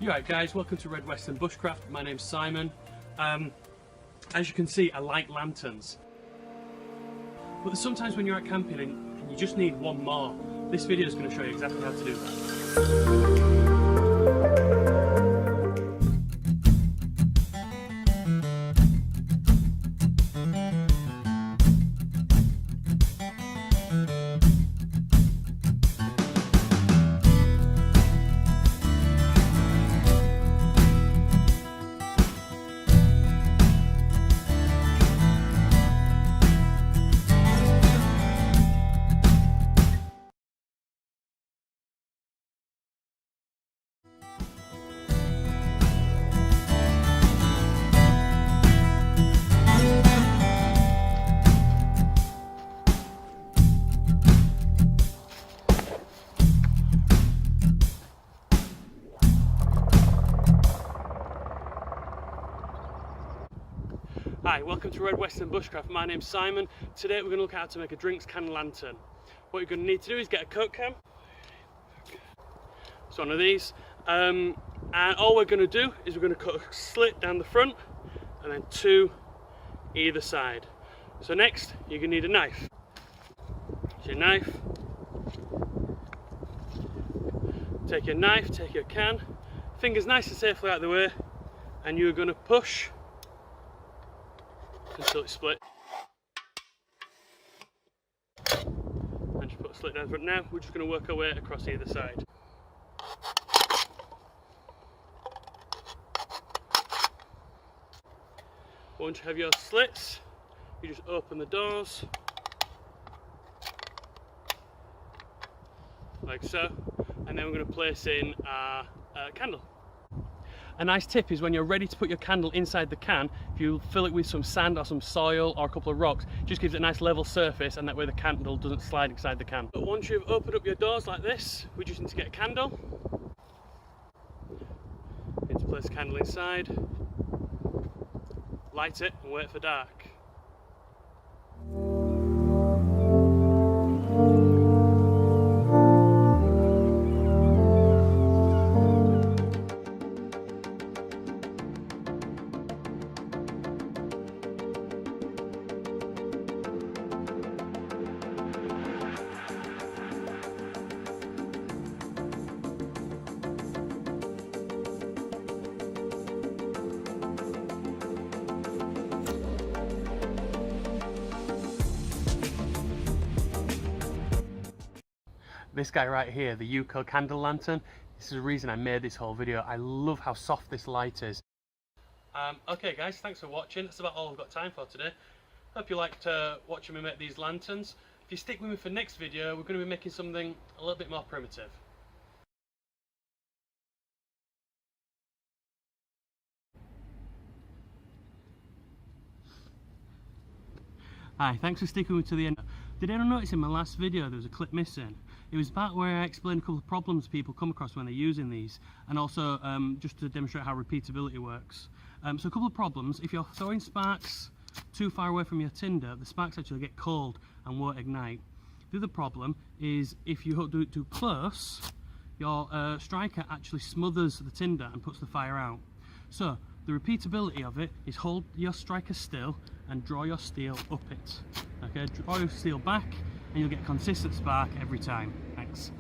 You alright guys, welcome to Redweston Bushcraft. My name's Simon. As you can see, I like lanterns. But there's sometimes when you're out camping and you just need one more. This video is going to show you exactly how to do that. Hi, welcome to Red Weston Bushcraft. My name's Simon. Today we're going to look at how to make a drinks can lantern. What you're going to need to do is get a Coke can. It's one of these. And all we're going to do is we're going to cut a slit down the front and then two either side. So next, you're going to need a knife. Here's your knife. Take your knife, take your can. Fingers nice and safely out of the way. And you're going to push until it's split. And just put a slit down the front. Now we're just going to work our way across either side. Once you have your slits, you just open the doors like so, and then we're going to place in our candle. A nice tip is when you're ready to put your candle inside the can, if you fill it with some sand or some soil or a couple of rocks, it just gives it a nice level surface, and that way the candle doesn't slide inside the can. But once you've opened up your doors like this, we just need to get a candle. Need to place the candle inside, light it and wait for dark. This guy right here, the Yuko candle lantern, this is the reason I made this whole video. I love how soft this light is. Okay guys, thanks for watching. That's about all I've got time for today. Hope you liked watching me make these lanterns. If you stick with me for next video, we're going to be making something a little bit more primitive. Hi, thanks for sticking with me to the end. Did anyone notice in my last video there was a clip missing? It was part where I explained a couple of problems people come across when they're using these, and also just to demonstrate how repeatability works. So a couple of problems: if you're throwing sparks too far away from your tinder, the sparks actually get cold and won't ignite. The other problem is if you do it too close, your striker actually smothers the tinder and puts the fire out. So the repeatability of it is hold your striker still and draw your steel up it. Okay, draw your steel back and you'll get consistent spark every time. Thanks.